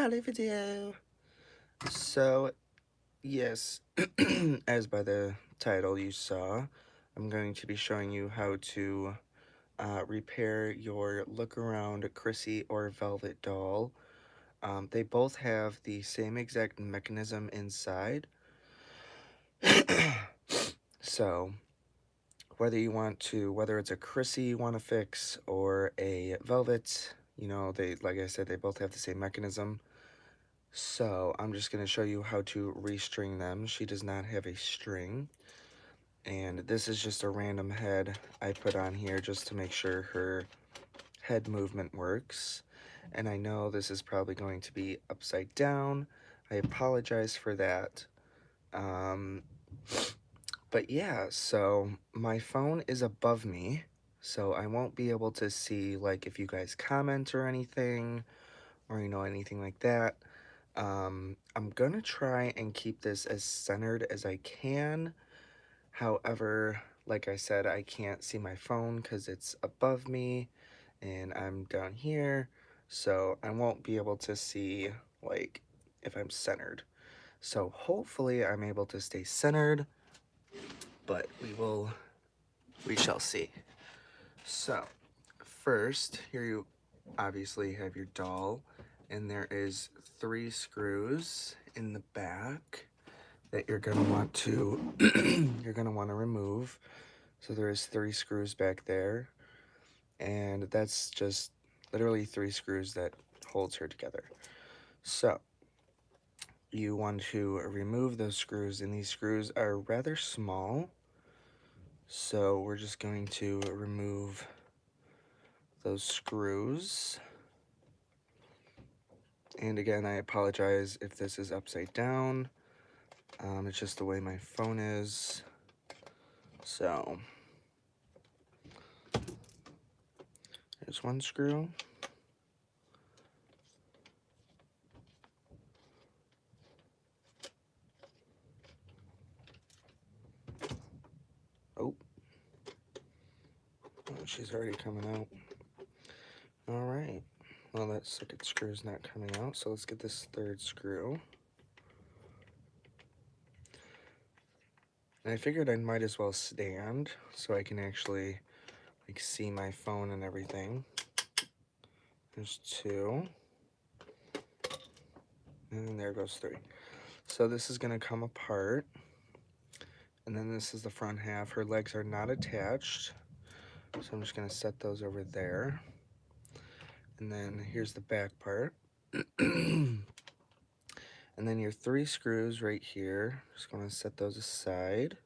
Holiday video. So, yes, as by the title you saw, I'm going to be showing you how to repair your look around crissy or velvet doll. They both have the same exact mechanism inside. So, whether it's a crissy you want to fix or a velvet, like I said, they both have the same mechanism. So I'm just going to show you how to restring them. She does not have a string. And this is just a random head I put on here just to make sure her head movement works. And I know this is probably going to be upside down. I apologize for that. But yeah, so my phone is above me, so I won't be able to see like if you guys comment or anything, or anything like that. I'm gonna try and keep this as centered as I can. However, like I said, I can't see my phone because it's above me and I'm down here, so I won't be able to see like if I'm centered. So hopefully I'm able to stay centered, but we shall see. So first, here you obviously have your doll, and there is 3 screws in the back that you're gonna want to remove. So there's 3 screws back there, and that's just literally 3 screws that holds her together. So you want to remove those screws, and these screws are rather small. So we're just going to remove those screws. And again, I apologize if this is upside down. It's just the way my phone is. So there's 1 screw. Oh, she's already coming out. All right. Well, that 2nd screw is not coming out, so let's get this 3rd screw. And I figured I might as well stand so I can actually like see my phone and everything. There's 2. And there goes 3. So this is gonna come apart. And then this is the front half. Her legs are not attached. So I'm just gonna set those over there. And then here's the back part. And then your 3 screws right here. Just gonna set those aside.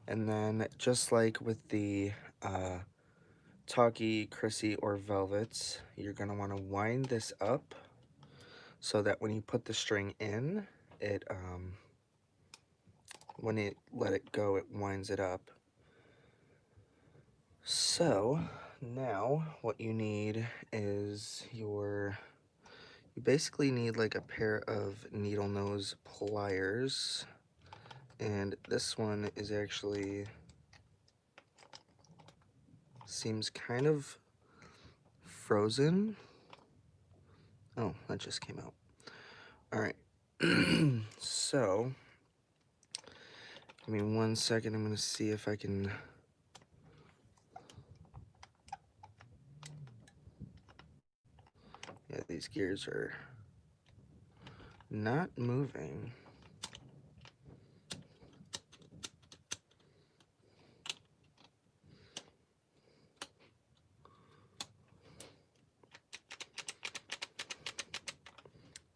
And then just like with the talkie, crissy, or velvets, you're gonna wanna wind this up so that when you put the string in, it when you let it go, it winds it up. So now what you need is you basically need like a pair of needle nose pliers, and this one is actually seems kind of frozen. Oh, that just came out. All right. So give me 1 second. I'm gonna see if I can. Yeah, these gears are not moving.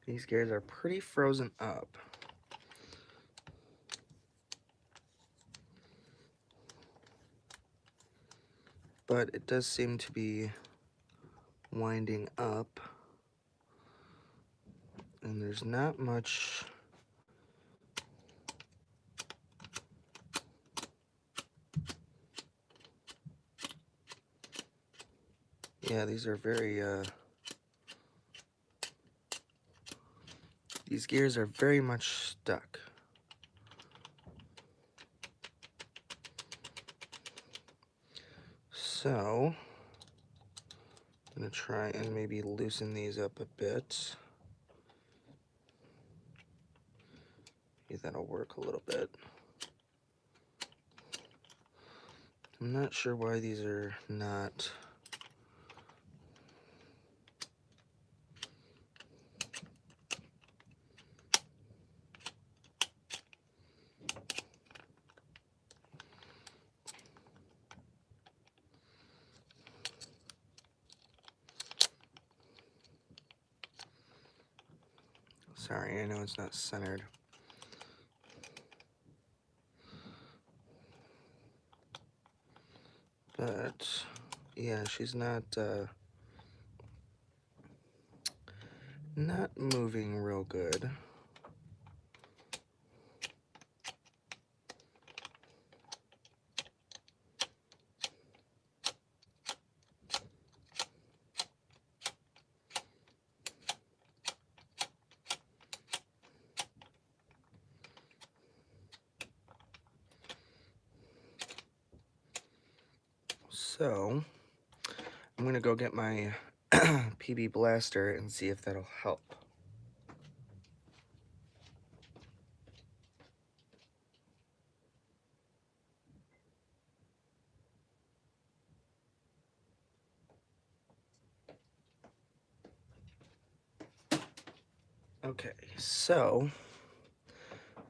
These gears are pretty frozen up. But it does seem to be winding up. And there's not much. Yeah, these are very, these gears are very much stuck. So, I'm gonna try and maybe loosen these up a bit. Maybe that'll work a little bit. I'm not sure why these are not. Sorry, I know it's not centered. But yeah, she's not moving real good. So I'm gonna go get my PB blaster and see if that'll help. Okay, so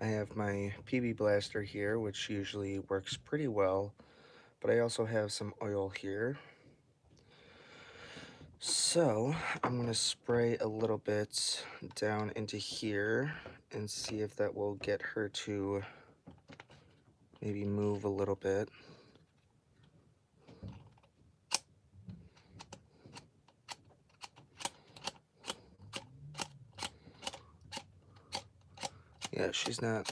I have my PB blaster here, which usually works pretty well, but I also have some oil here. So I'm gonna spray a little bit down into here and see if that will get her to maybe move a little bit. Yeah, she's not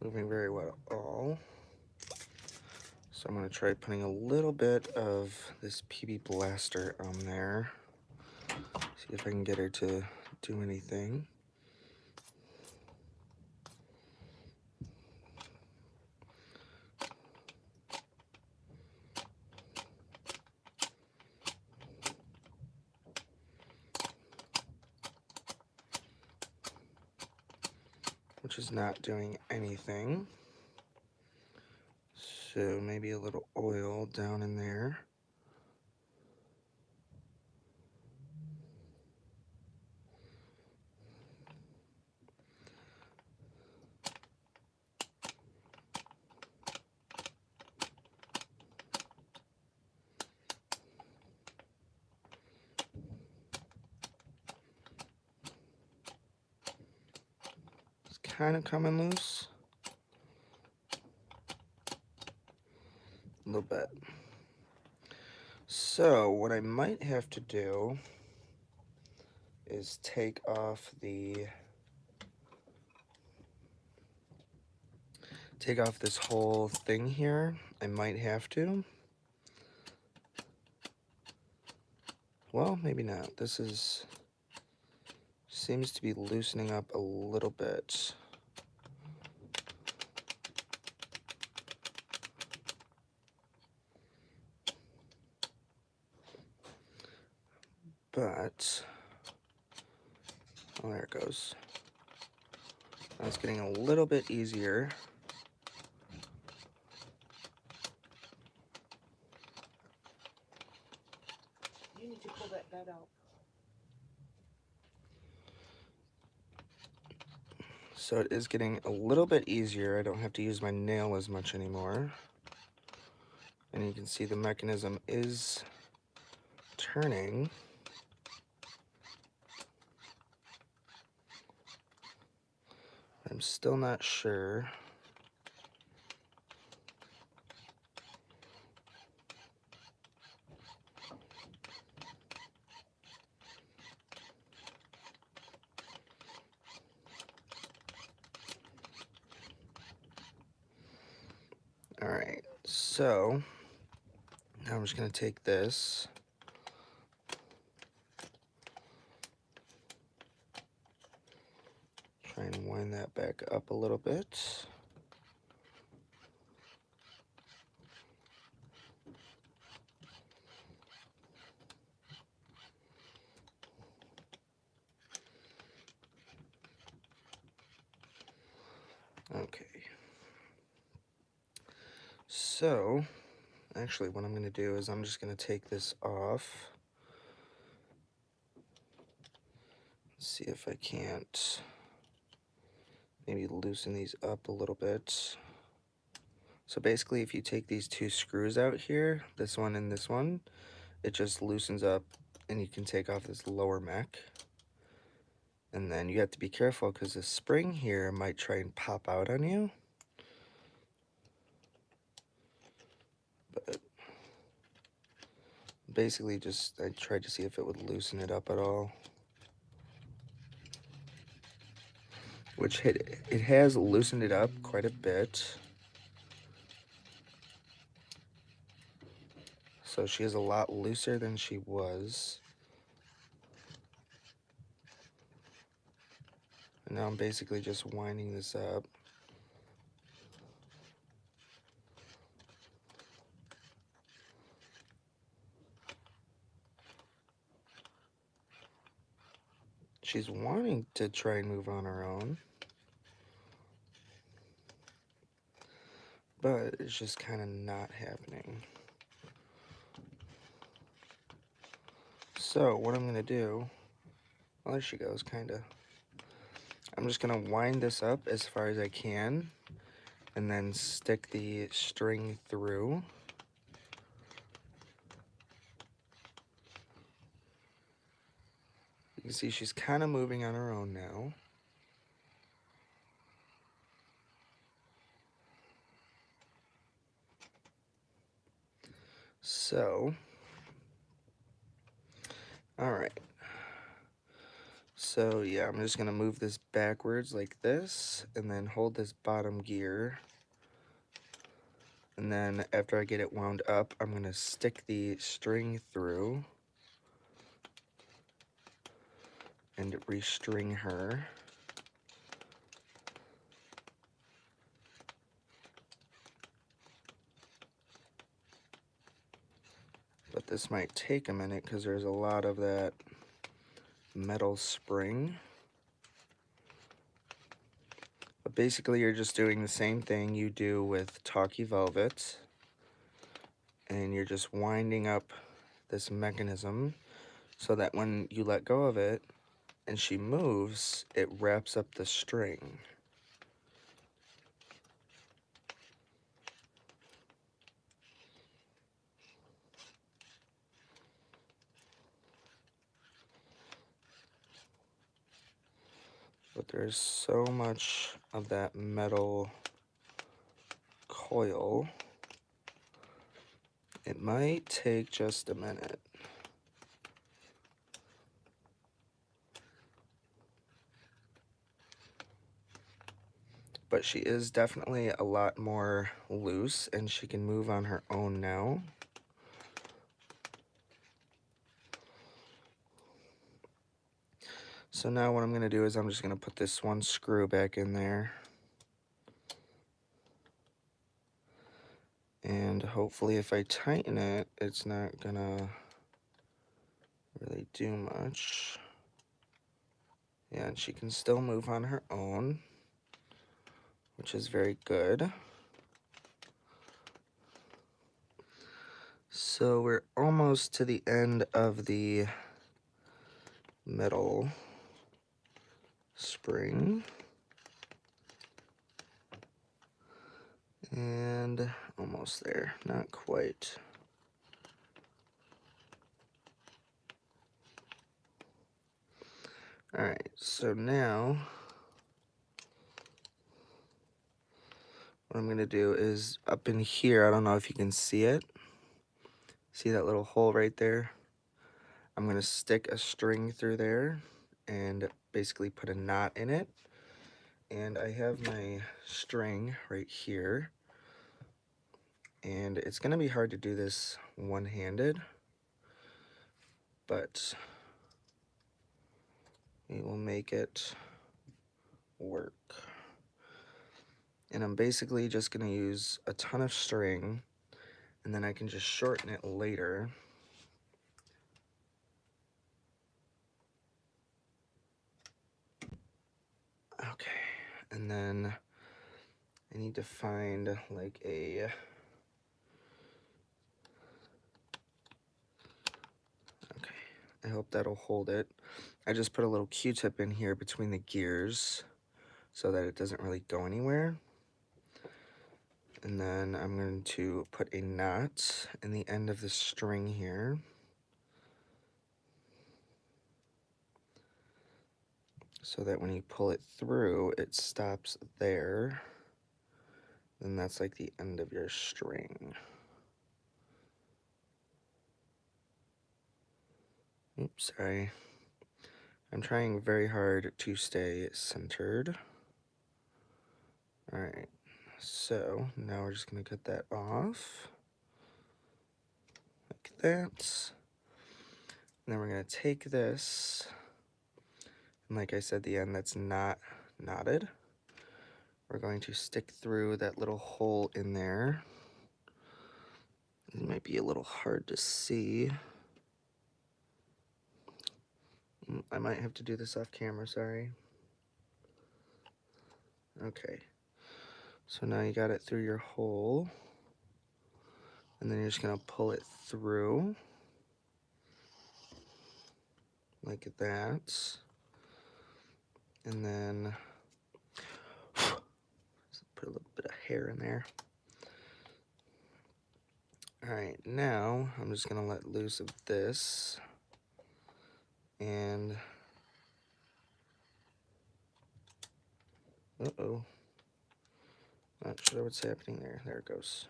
moving very well at all. So I'm gonna try putting a little bit of this PB blaster on there. See if I can get her to do anything. Which is not doing anything. So maybe a little oil down in there. It's kind of coming loose. A little bit. So what I might have to do is take off this whole thing here. I might have to. Well, maybe not. This seems to be loosening up a little bit. But, oh, there it goes. That's getting a little bit easier. You need to pull that bed out. So it is getting a little bit easier. I don't have to use my nail as much anymore. And you can see the mechanism is turning. I'm still not sure. All right, so now I'm just gonna take this. Try and wind that back up a little bit. Okay. So, actually, what I'm going to do is I'm just going to take this off. See if I can't maybe loosen these up a little bit. So basically, if you take these two screws out here, this one and this one, it just loosens up and you can take off this lower mech. And then you have to be careful because the spring here might try and pop out on you. But basically I tried to see if it would loosen it up at all. Which it has loosened it up quite a bit. So she is a lot looser than she was. And now I'm basically just winding this up. She's wanting to try and move on her own. But it's just kind of not happening. So what I'm going to do, well, there she goes, kind of. I'm just going to wind this up as far as I can and then stick the string through. You can see she's kind of moving on her own now. So, all right. So yeah, I'm just gonna move this backwards like this and then hold this bottom gear. And then after I get it wound up, I'm gonna stick the string through and restring her. But this might take a minute because there's a lot of that metal spring. But basically you're just doing the same thing you do with Talkie Velvet. And you're just winding up this mechanism so that when you let go of it and she moves, it wraps up the string. But there's so much of that metal coil, it might take just a minute. But she is definitely a lot more loose and she can move on her own now. So now what I'm going to do is I'm just going to put this one screw back in there. And hopefully if I tighten it, it's not going to really do much. Yeah, and she can still move on her own, which is very good. So we're almost to the end of the metal spring. And almost there, not quite. All right, so now what I'm gonna do is up in here, I don't know if you can see it. See that little hole right there? I'm gonna stick a string through there and basically put a knot in it. And I have my string right here. And it's gonna be hard to do this one-handed, but we will make it work. And I'm basically just gonna use a ton of string and then I can just shorten it later. Okay, and then need to find like a, okay, I hope that'll hold it. I just put a little Q-tip in here between the gears so that it doesn't really go anywhere. And then I'm going to put a knot in the end of the string here. So that when you pull it through, it stops there. Then that's like the end of your string. Oops, sorry. I'm trying very hard to stay centered. Alright, so now we're just going to cut that off. Like that. And then we're going to take this, and like I said, the end that's not knotted, we're going to stick through that little hole in there. It might be a little hard to see. I might have to do this off camera, sorry. Okay, so now you got it through your hole, and then you're just going to pull it through like that. And then put a little bit of hair in there. Alright, now I'm just going to let loose of this. And, uh-oh. Not sure what's happening there. There it goes.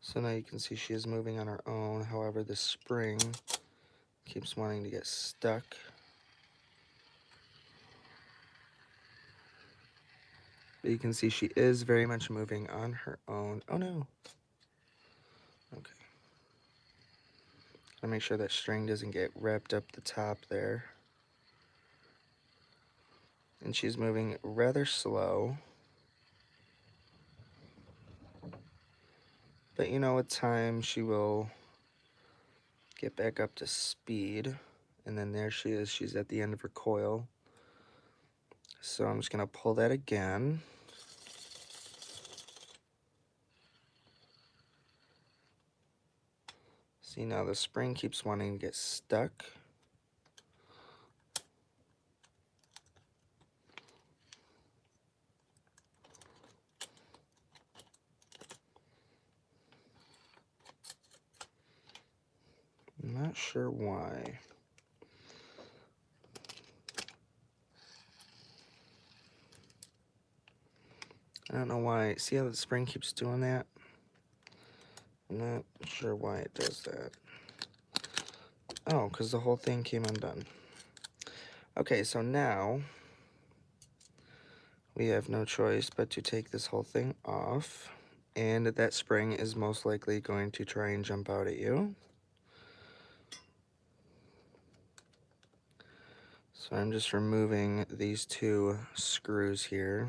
So now you can see she is moving on her own. However, the spring keeps wanting to get stuck. But you can see she is very much moving on her own. Oh no. Okay. Gotta make sure that string doesn't get wrapped up the top there. And she's moving rather slow. But you know, with time, she will get back up to speed. And then there she is. She's at the end of her coil. So I'm just going to pull that again. See, now the spring keeps wanting to get stuck. I'm not sure why. I don't know why. See how the spring keeps doing that? I'm not sure why it does that. Oh, because the whole thing came undone. Okay, so now we have no choice but to take this whole thing off. And that spring is most likely going to try and jump out at you. So I'm just removing these two screws here.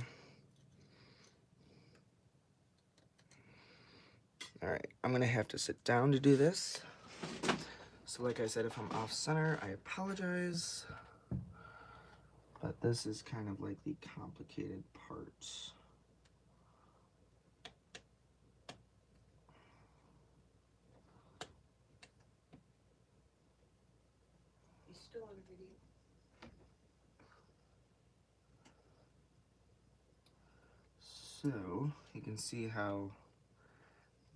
Alright, I'm going to have to sit down to do this. So like I said, if I'm off center, I apologize. But this is kind of like the complicated part. He's still on video. So you can see how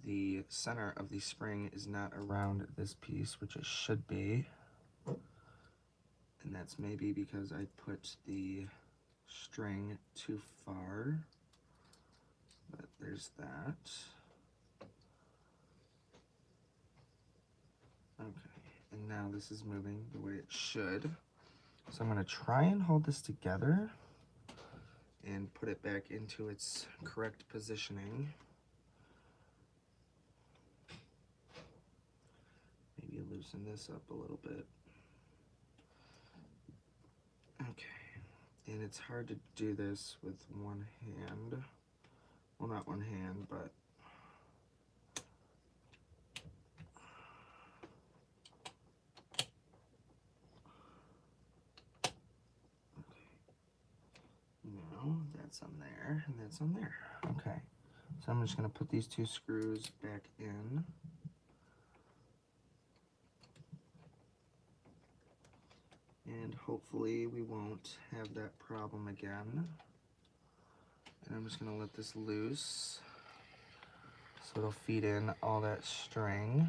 the center of the spring is not around this piece, which it should be. And that's maybe because I put the string too far. But there's that. Okay, and now this is moving the way it should. So I'm going to try and hold this together and put it back into its correct positioning. Maybe loosen this up a little bit. Okay, and it's hard to do this with one hand. Well, not one hand, but that's on there, and that's on there. Okay, so I'm just going to put these two screws back in. And hopefully we won't have that problem again. And I'm just going to let this loose so it'll feed in all that string.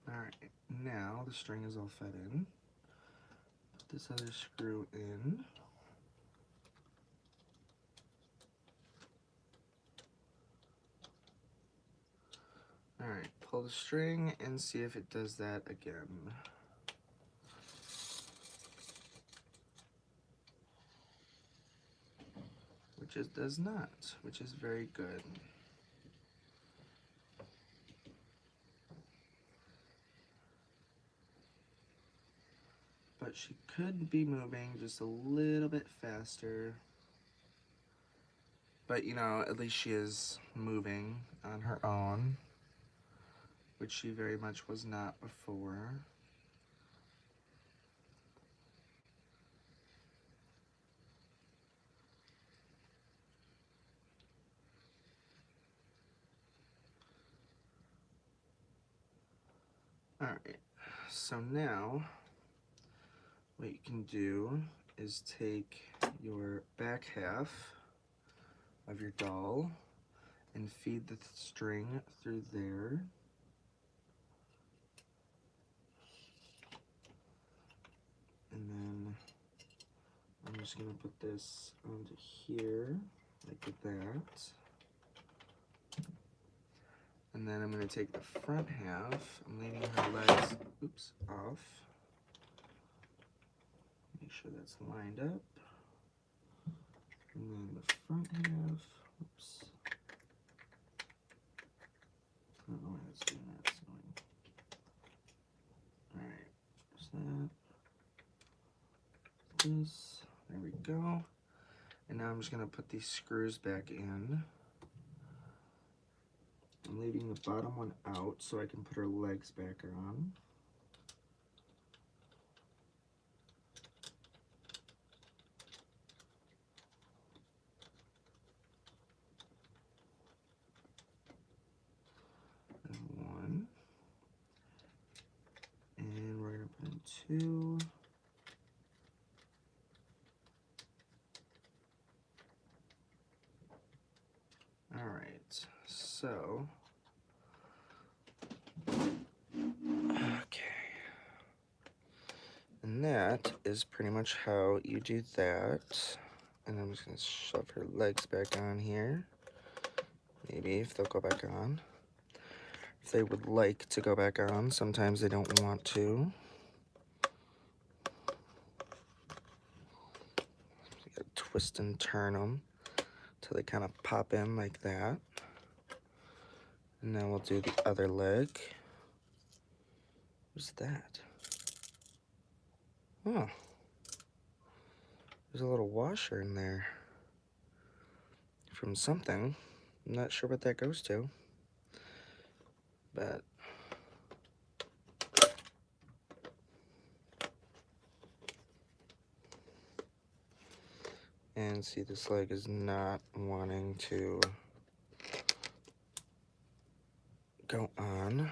Alright, now the string is all fed in. Put this other screw in. Alright, pull the string and see if it does that again. Which it does not, which is very good. But she could be moving just a little bit faster. But you know, at least she is moving on her own, which she very much was not before. Alright, so now what you can do is take your back half of your doll and feed the string through there. And then I'm just going to put this onto here, like that. And then I'm going to take the front half, I'm leaving her legs, off. Make sure that's lined up. And then the front half, I don't know why that's doing that, it's annoying. Alright, there's that. This, there we go. And now I'm just going to put these screws back in. I'm leaving the bottom one out so I can put her legs back on. And one. And we're going to put in two. Alright, so and that is pretty much how you do that. And I'm just going to shove her legs back on here. Maybe if they'll go back on. If they would like to go back on, sometimes they don't want to. You gotta twist and turn them till they kind of pop in like that. And then we'll do the other leg. What's that? Oh, there's a little washer in there from something. I'm not sure what that goes to, but and see, this leg is not wanting to go on.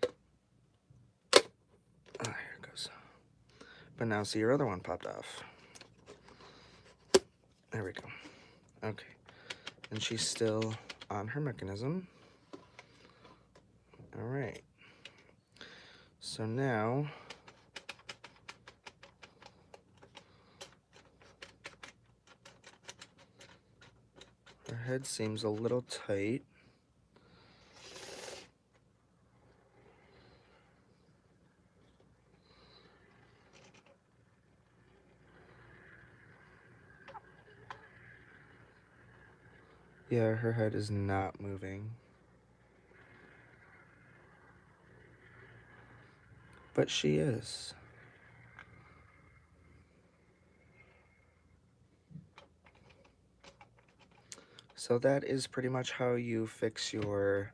Oh, here it goes. But now see, your other one popped off. There we go. Okay. And she's still on her mechanism. All right. So now her head seems a little tight. Yeah, her head is not moving. But she is. So that is pretty much how you fix your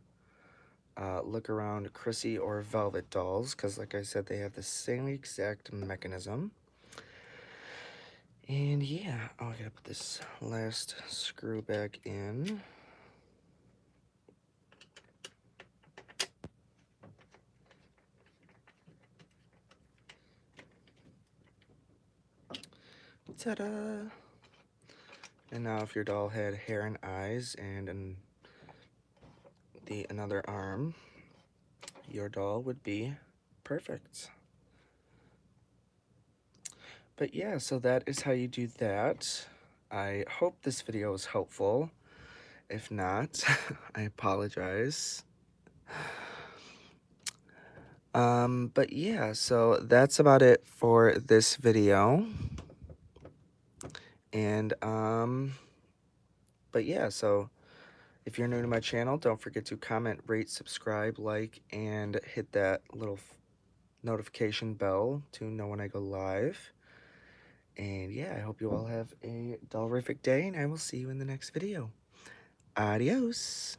look around crissy or velvet dolls, because like I said, they have the same exact mechanism. And yeah, oh, I gotta put this last screw back in. Ta-da! And now if your doll had hair and eyes and another arm, your doll would be perfect. But yeah, so that is how you do that. I hope this video was helpful. If not, I apologize. But yeah, so that's about it for this video. And, but yeah, so if you're new to my channel, don't forget to comment, rate, subscribe, like, and hit that little notification bell to know when I go live. And yeah, I hope you all have a dollrific day, and I will see you in the next video. Adios.